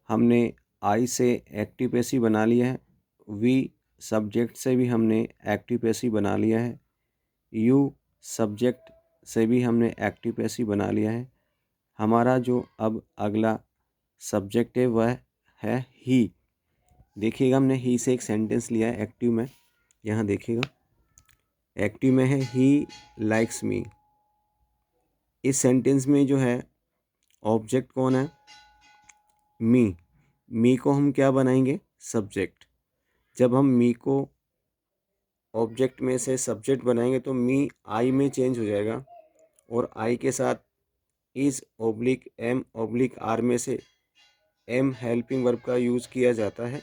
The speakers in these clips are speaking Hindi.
हमने आई से एक्टिव पैसिव बना लिया है, वी सब्जेक्ट से भी हमने एक्टिव पैसिव बना लिया है, यू सब्जेक्ट से भी हमने एक्टिव पैसिव बना लिया है। हमारा जो अब अगला सब्जेक्ट है वह है ही। देखिएगा हमने ही से एक सेंटेंस लिया है एक्टिव में, यहाँ देखिएगा एक्टिव में है ही लाइक्स मी। इस सेंटेंस में जो है ऑब्जेक्ट कौन है? मी। मी को हम क्या बनाएंगे? सब्जेक्ट। जब हम मी को ऑब्जेक्ट में से सब्जेक्ट बनाएंगे तो मी आई में चेंज हो जाएगा और आई के साथ is oblique am oblique are में से एम हेल्पिंग वर्ब का यूज़ किया जाता है।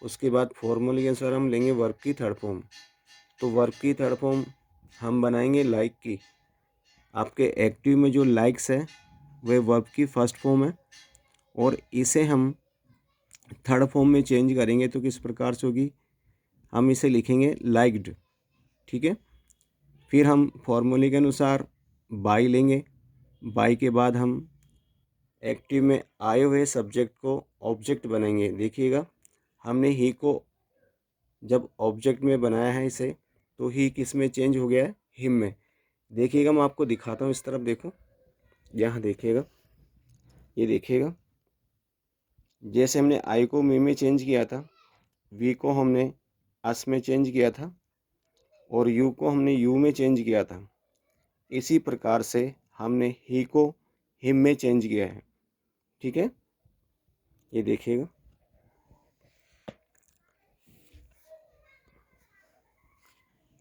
उसके बाद फॉर्मूले के अनुसार हम लेंगे वर्ब की थर्ड फॉर्म। तो वर्ब की थर्ड फॉर्म हम बनाएंगे लाइक की। आपके एक्टिव में जो लाइक्स है वह वर्ब की फर्स्ट फॉर्म है और इसे हम थर्ड फॉर्म में चेंज करेंगे तो किस प्रकार से होगी? हम इसे लिखेंगे लाइक्ड। ठीक है। फिर हम फॉर्मूले के अनुसार बाई लेंगे। बाई के बाद हम एक्टिव में आए हुए सब्जेक्ट को ऑब्जेक्ट बनाएंगे। देखिएगा हमने ही को जब ऑब्जेक्ट में बनाया है इसे, तो ही किस में चेंज हो गया है? हिम में। देखिएगा मैं आपको दिखाता हूँ, इस तरफ देखो, यहाँ देखिएगा, ये देखिएगा जैसे हमने आई को मी में चेंज किया था, वी को हमने अस में चेंज किया था और यू को हमने यू में चेंज किया था। इसी प्रकार से हमने ही को हिम में चेंज किया है। ठीक है, ये देखिएगा।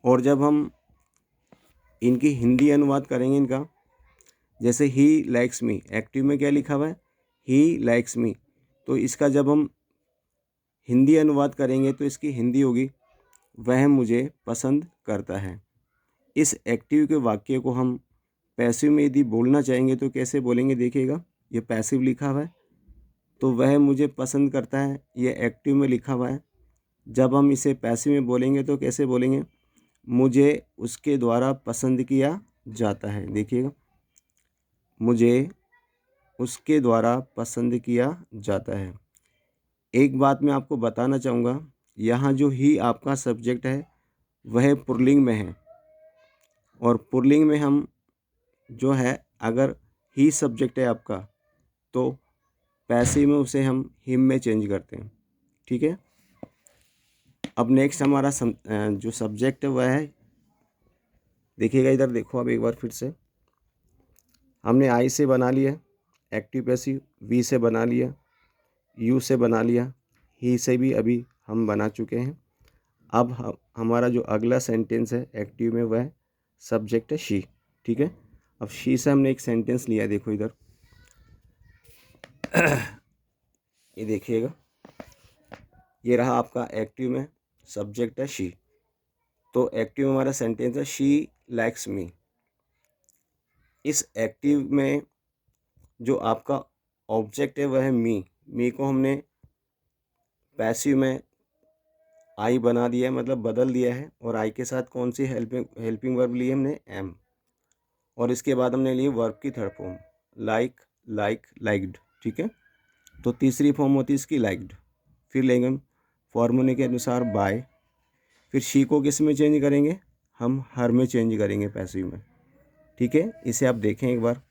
और जब हम इनकी हिंदी अनुवाद करेंगे इनका, जैसे ही लाइक्स मी, एक्टिव में क्या लिखा हुआ है? He likes me. तो इसका जब हम हिंदी अनुवाद करेंगे तो इसकी हिंदी होगी वह मुझे पसंद करता है। इस एक्टिव के वाक्य को हम पैसिव में यदि बोलना चाहेंगे तो कैसे बोलेंगे? देखिएगा ये पैसिव लिखा हुआ है, तो वह मुझे पसंद करता है, ये एक्टिव में लिखा हुआ है। जब हम इसे पैसिव में बोलेंगे तो कैसे बोलेंगे? मुझे उसके द्वारा पसंद किया जाता है। देखिएगा मुझे उसके द्वारा पसंद किया जाता है। एक बात मैं आपको बताना चाहूँगा, यहाँ जो ही आपका सब्जेक्ट है वह पुल्लिंग में है और पुल्लिंग में हम जो है अगर ही सब्जेक्ट है आपका तो पैसिव में उसे हम हिम में चेंज करते हैं। ठीक है। अब नेक्स्ट हमारा जो सब्जेक्ट है वह है, देखिएगा इधर देखो अब एक बार फिर से, हमने आई से बना लिया एक्टिव पैसिव, वी से बना लिया, यू से बना लिया, ही से भी अभी हम बना चुके हैं। अब हमारा जो अगला सेंटेंस है एक्टिव में वह सब्जेक्ट है शी। ठीक है। अब शी से हमने एक सेंटेंस लिया, देखो इधर ये देखिएगा, ये रहा आपका एक्टिव में सब्जेक्ट है शी। तो एक्टिव में हमारा सेंटेंस है शी लाइक्स मी। इस एक्टिव में जो आपका ऑब्जेक्ट है वह है मी। मी को हमने पैसिव में आई बना दिया है, मतलब बदल दिया है, और आई के साथ कौन सी हेल्पिंग वर्ब ली है हमने? एम। और इसके बाद हमने ली वर्ब की third form like, like, liked. ठीक है। तो तीसरी फॉर्म होती है इसकी लाइक्ड। फिर लेंगे हम फॉर्मूले के अनुसार बाय। फिर शी को किस में चेंज करेंगे? हम हर में चेंज करेंगे, पैसिव में। ठीक है, इसे आप देखें एक बार,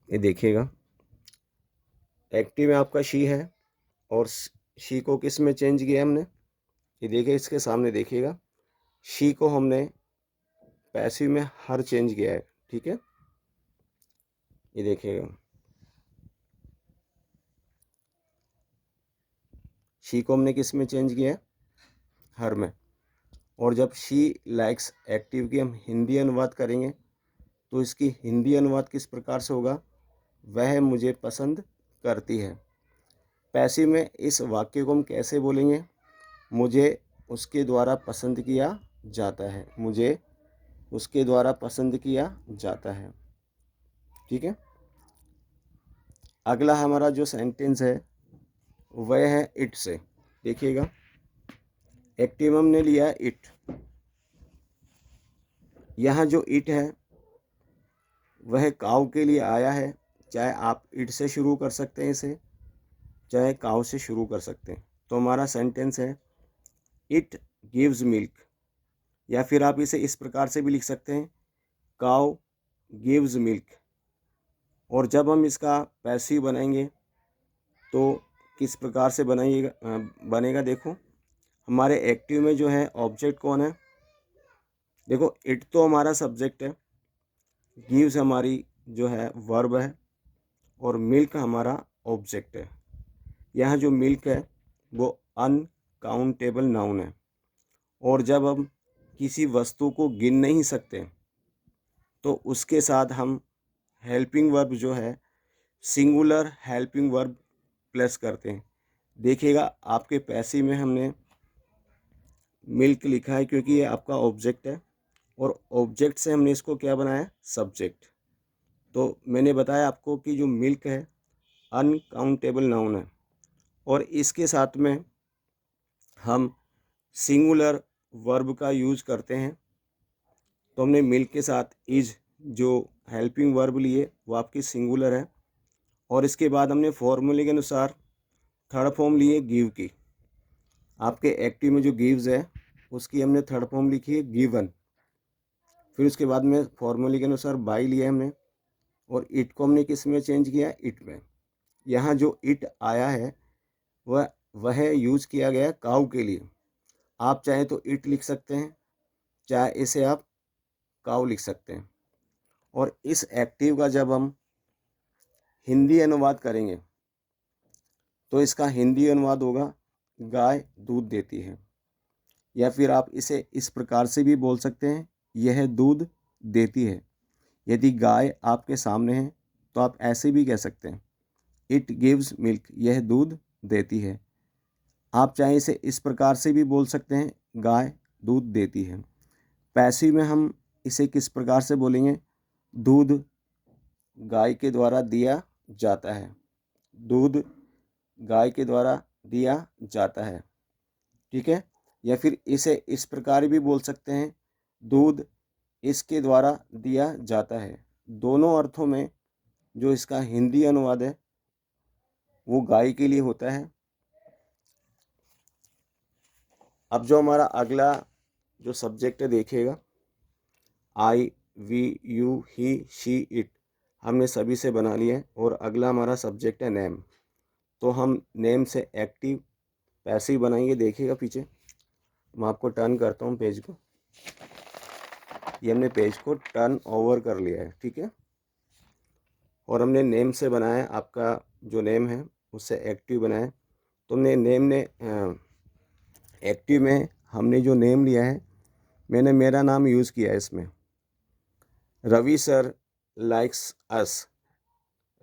ये देखिएगा एक्टिव में आपका शी है और शी को किस में चेंज किया हमने? ये देखिए इसके सामने देखिएगा, शी को हमने पैसिव में हर चेंज किया है। ठीक है, ये देखिएगा शी को हमने किस में चेंज किया है? हर में। और जब शी लाइक्स एक्टिव की हम हिंदी अनुवाद करेंगे तो इसकी हिंदी अनुवाद किस प्रकार से होगा? वह मुझे पसंद करती है। पैसिव में इस वाक्य को हम कैसे बोलेंगे? मुझे उसके द्वारा पसंद किया जाता है, मुझे उसके द्वारा पसंद किया जाता है। ठीक है। अगला हमारा जो सेंटेंस है वह है इट से। देखिएगा एक्टिव हमने लिया है इट। यहाँ जो इट है वह काऊ के लिए आया है, चाहे आप इट से शुरू कर सकते हैं इसे, चाहे काउ से शुरू कर सकते हैं। तो हमारा सेंटेंस है इट गिव्स मिल्क, या फिर आप इसे इस प्रकार से भी लिख सकते हैं काउ गिव्स मिल्क। और जब हम इसका पैसिव बनाएंगे तो किस प्रकार से बनेगा देखो। हमारे एक्टिव में जो है ऑब्जेक्ट कौन है, देखो इट तो हमारा सब्जेक्ट है, गिव्स हमारी जो है वर्ब है, और मिल्क हमारा ऑब्जेक्ट है। यहाँ जो मिल्क है वो अनकाउंटेबल नाउन है, और जब हम किसी वस्तु को गिन नहीं सकते तो उसके साथ हम हेल्पिंग वर्ब जो है सिंगुलर हेल्पिंग वर्ब प्लस करते हैं। देखिएगा आपके पैसिव में हमने मिल्क लिखा है क्योंकि ये आपका ऑब्जेक्ट है, और ऑब्जेक्ट से हमने इसको क्या बनाया, सब्जेक्ट। तो मैंने बताया आपको कि जो मिल्क है अनकाउंटेबल नाउन है, और इसके साथ में हम सिंगुलर वर्ब का यूज करते हैं। तो हमने मिल्क के साथ इज जो हेल्पिंग वर्ब लिए वो आपकी सिंगुलर है, और इसके बाद हमने फॉर्मूले के अनुसार थर्ड फॉर्म लिए गिव की। आपके एक्टिव में जो गिव्स है उसकी हमने थर्ड फॉर्म लिखी है गिवन। फिर उसके बाद में फॉर्मूले के अनुसार बाई लिया हमने, और इट को हमने किस में चेंज किया, इट में। यहाँ जो इट आया है वह यूज किया गया काऊ के लिए। आप चाहें तो इट लिख सकते हैं, चाहे इसे आप काऊ लिख सकते हैं। और इस एक्टिव का जब हम हिंदी अनुवाद करेंगे तो इसका हिंदी अनुवाद होगा गाय दूध देती है, या फिर आप इसे इस प्रकार से भी बोल सकते हैं यह दूध देती है। यदि गाय आपके सामने है तो आप ऐसे भी कह सकते हैं इट गिव्स मिल्क, यह दूध देती है। आप चाहे इसे इस प्रकार से भी बोल सकते हैं गाय दूध देती है। पैसिव में हम इसे किस प्रकार से बोलेंगे, दूध गाय के द्वारा दिया जाता है, दूध गाय के द्वारा दिया जाता है, ठीक है। या फिर इसे इस प्रकार भी बोल सकते हैं दूध इसके द्वारा दिया जाता है। दोनों अर्थों में जो इसका हिंदी अनुवाद है वो गाय के लिए होता है। अब जो हमारा अगला जो सब्जेक्ट है देखिएगा, I we you he she it हमने सभी से बना लिया है, और अगला हमारा सब्जेक्ट है नेम। तो हम नेम से एक्टिव पैसिव बनाएंगे। देखिएगा पीछे मैं आपको टर्न करता हूँ पेज को, ये हमने पेज को टर्न ओवर कर लिया है, ठीक है। और हमने नेम से बनाया, आपका जो नेम है उससे एक्टिव बनाया। तो हमने नेम ने एक्टिव में हमने जो नेम लिया है, मैंने मेरा नाम यूज़ किया है इसमें, रवि सर लाइक्स अस,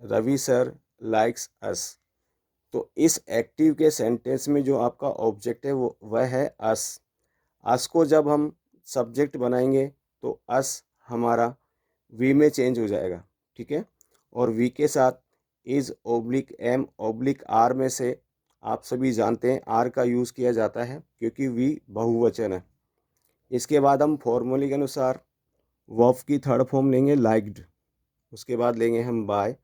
रवि सर लाइक्स अस। तो इस एक्टिव के सेंटेंस में जो आपका ऑब्जेक्ट है वह है अस। अस को जब हम सब्जेक्ट बनाएंगे तो अस हमारा वी में चेंज हो जाएगा, ठीक है। और वी के साथ is oblique am oblique are में से आप सभी जानते हैं आर का यूज़ किया जाता है क्योंकि वी बहुवचन है। इसके बाद हम फॉर्मूले के अनुसार वर्ब की थर्ड फॉर्म लेंगे लाइक्ड, उसके बाद लेंगे हम बाय,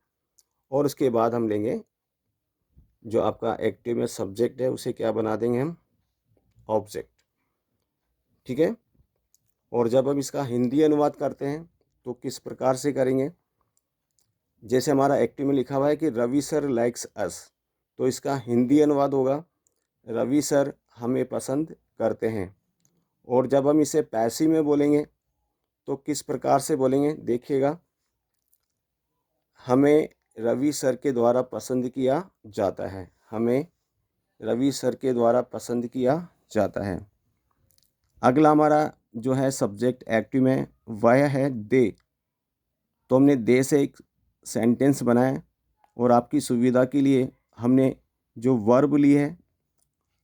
और उसके बाद हम लेंगे जो आपका एक्टिव में सब्जेक्ट है उसे क्या बना देंगे हम, ऑब्जेक्ट, ठीक है। और जब हम इसका हिंदी अनुवाद करते हैं तो किस प्रकार से करेंगे, जैसे हमारा एक्टिव में लिखा हुआ है कि रवि सर लाइक्स अस, तो इसका हिंदी अनुवाद होगा रवि सर हमें पसंद करते हैं। और जब हम इसे पैसिव में बोलेंगे तो किस प्रकार से बोलेंगे, देखिएगा, हमें रवि सर के द्वारा पसंद किया जाता है, हमें रवि सर के द्वारा पसंद किया जाता है। अगला हमारा जो है सब्जेक्ट एक्टिव में वह है दे। तो हमने दे से एक सेंटेंस बनाया, और आपकी सुविधा के लिए हमने जो वर्ब ली है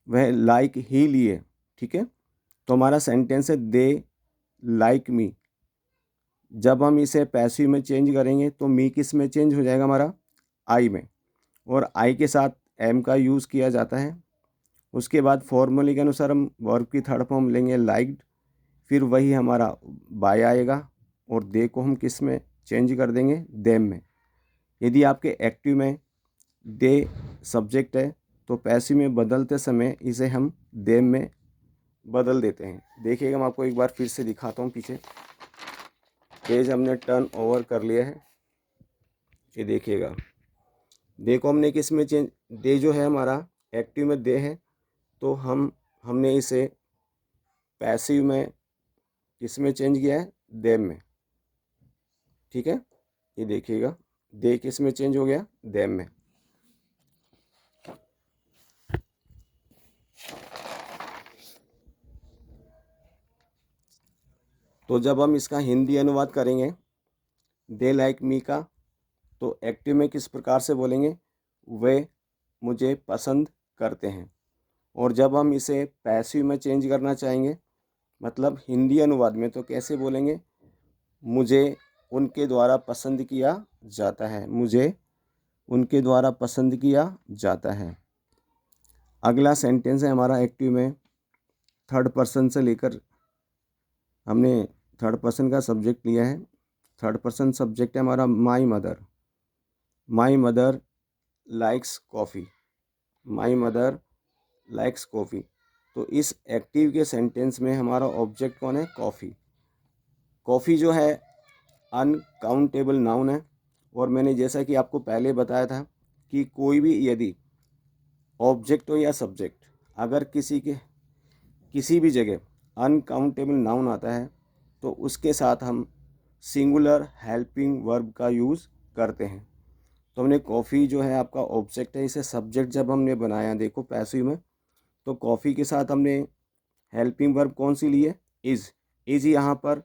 वह लाइक ही ली है, ठीक है। तो हमारा सेंटेंस है दे लाइक मी। जब हम इसे पैसिव में चेंज करेंगे तो मी किस में चेंज हो जाएगा, हमारा आई में, और आई के साथ एम का यूज़ किया जाता है। उसके बाद फॉर्मूले के अनुसार हम वर्ब की थर्ड फॉर्म लेंगे लाइक्ड, फिर वही हमारा बाय आएगा, और दे को हम किस में चेंज कर देंगे, देम में। यदि आपके एक्टिव में दे सब्जेक्ट है तो पैसिव में बदलते समय इसे हम देम में बदल देते हैं। देखिएगा, मैं आपको एक बार फिर से दिखाता हूँ। पीछे पेज हमने टर्न ओवर कर लिया है। ये देखिएगा, देखो हमने किस में चेंज, दे जो है हमारा एक्टिव में दे है, तो हमने इसे पैसिव में किस में चेंज किया है, देम में। ठीक है, ये देखिएगा, दे किस में चेंज हो गया, देम में। तो जब हम इसका हिंदी अनुवाद करेंगे दे लाइक मी का, तो एक्टिव में किस प्रकार से बोलेंगे, वे मुझे पसंद करते हैं। और जब हम इसे पैसिव में चेंज करना चाहेंगे, मतलब हिंदी अनुवाद में, तो कैसे बोलेंगे, मुझे उनके द्वारा पसंद किया जाता है, मुझे उनके द्वारा पसंद किया जाता है। अगला सेंटेंस है हमारा एक्टिव में, थर्ड पर्सन से लेकर, हमने थर्ड पर्सन का सब्जेक्ट लिया है। थर्ड पर्सन सब्जेक्ट है हमारा my mother. My mother likes coffee, my mother likes coffee. तो इस एक्टिव के सेंटेंस में हमारा ऑब्जेक्ट कौन है, कॉफ़ी। कॉफ़ी जो है अनकाउंटेबल नाउन है। और मैंने जैसा कि आपको पहले बताया था कि कोई भी यदि ऑब्जेक्ट हो या सब्जेक्ट, अगर किसी भी जगह अनकाउंटेबल नाउन आता है तो उसके साथ हम सिंगुलर हेल्पिंग वर्ब का यूज़ करते हैं। तो हमने कॉफ़ी जो है आपका ऑब्जेक्ट है, इसे सब्जेक्ट जब हमने बनाया, देखो पैसिव में, तो कॉफ़ी के साथ हमने हेल्पिंग वर्ब कौन सी ली है, इज़। इज़ यहाँ पर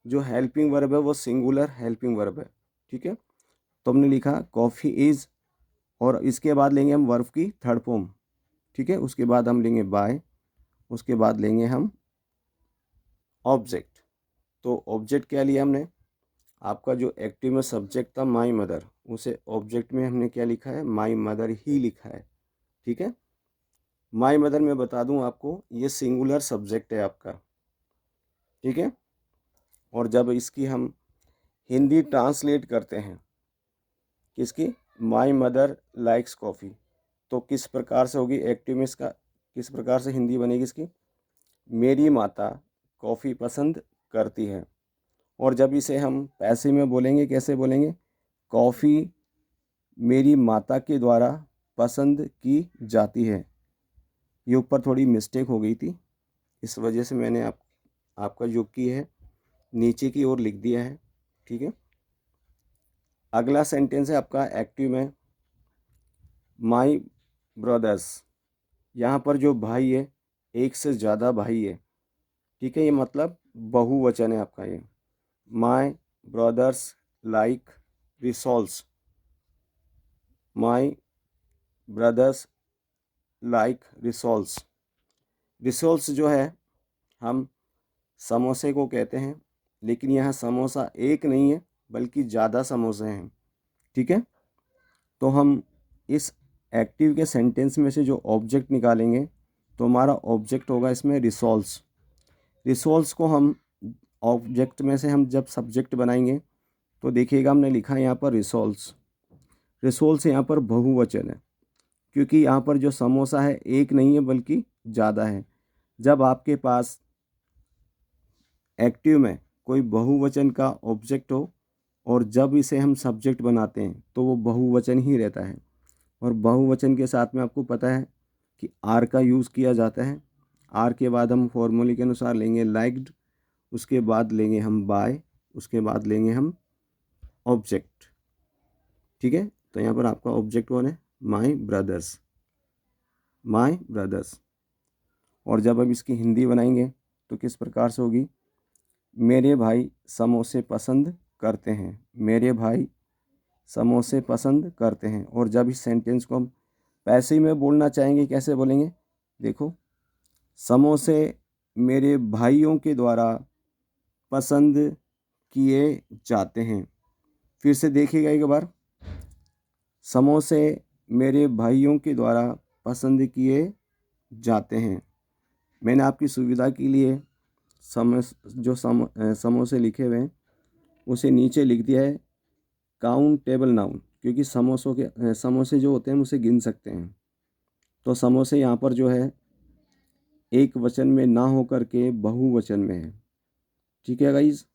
जो हेल्पिंग वर्ब है वो सिंगुलर हेल्पिंग वर्ब है। ठीक है, तो हमने लिखा कॉफ़ी इज़, और इसके बाद लेंगे हम वर्ब की थर्ड फॉर्म। ठीक है, उसके बाद हम लेंगे बाय, उसके बाद लेंगे हम ऑब्जेक्ट। तो ऑब्जेक्ट क्या लिया हमने, आपका जो एक्टिव में सब्जेक्ट था माई मदर, उसे ऑब्जेक्ट में हमने क्या लिखा है, माई मदर ही लिखा है। ठीक है, माई मदर में बता दूं आपको, ये सिंगुलर सब्जेक्ट है आपका। ठीक है, और जब इसकी हम हिंदी ट्रांसलेट करते हैं किसकी, माई मदर लाइक्स कॉफ़ी, तो किस प्रकार से होगी एक्टिव में, इसका किस प्रकार से हिंदी बनेगी इसकी, मेरी माता कॉफ़ी पसंद करती है। और जब इसे हम पैसिव में बोलेंगे, कैसे बोलेंगे, कॉफ़ी मेरी माता के द्वारा पसंद की जाती है। ये ऊपर थोड़ी मिस्टेक हो गई थी, इस वजह से मैंने आपका जो की है नीचे की ओर लिख दिया है। ठीक है, अगला सेंटेंस है आपका एक्टिव में, माई ब्रदर्स। यहाँ पर जो भाई है, एक से ज़्यादा भाई है। ठीक है, ये मतलब बहुवचन है आपका ये। माई ब्रदर्स लाइक रिसोल्स, माई ब्रदर्स लाइक रिसोल्स। रिसोल्स जो है हम समोसे को कहते हैं, लेकिन यहाँ समोसा एक नहीं है बल्कि ज़्यादा समोसे हैं। ठीक है, तो हम इस एक्टिव के सेंटेंस में से जो ऑब्जेक्ट निकालेंगे, तो हमारा ऑब्जेक्ट होगा इसमें रिसोल्स। रिसोल्स को हम ऑब्जेक्ट में से हम जब सब्जेक्ट बनाएंगे, तो देखिएगा हमने लिखा है यहाँ पर रिसोल्स। रिसोल्स यहाँ पर बहुवचन है, क्योंकि यहाँ पर जो समोसा है एक नहीं है बल्कि ज़्यादा है। जब आपके पास एक्टिव में कोई बहुवचन का ऑब्जेक्ट हो और जब इसे हम सब्जेक्ट बनाते हैं तो वो बहुवचन ही रहता है। और बहुवचन के साथ में आपको पता है कि आर का यूज़ किया जाता है। आर के बाद हम फॉर्मूले के अनुसार लेंगे लाइक्ड, उसके बाद लेंगे हम बाय, उसके बाद लेंगे हम ऑब्जेक्ट। ठीक है, तो यहाँ पर आपका ऑब्जेक्ट कौन है, माई ब्रदर्स, माई ब्रदर्स। और जब हम इसकी हिंदी बनाएंगे तो किस प्रकार से होगी, मेरे भाई समोसे पसंद करते हैं, मेरे भाई समोसे पसंद करते हैं। और जब इस सेंटेंस को हम पैसिव में बोलना चाहेंगे, कैसे बोलेंगे, देखो, समोसे मेरे भाइयों के द्वारा पसंद किए जाते हैं। फिर से देखिएगा एक बार, समोसे मेरे भाइयों के द्वारा पसंद किए जाते हैं। मैंने आपकी सुविधा के लिए समोसे लिखे हुए हैं उसे नीचे लिख दिया है काउंटेबल नाउन, क्योंकि समोसे जो होते हैं हम उसे गिन सकते हैं। तो समोसे यहाँ पर जो है एक वचन में ना होकर के बहुवचन में है। ठीक है गाइज।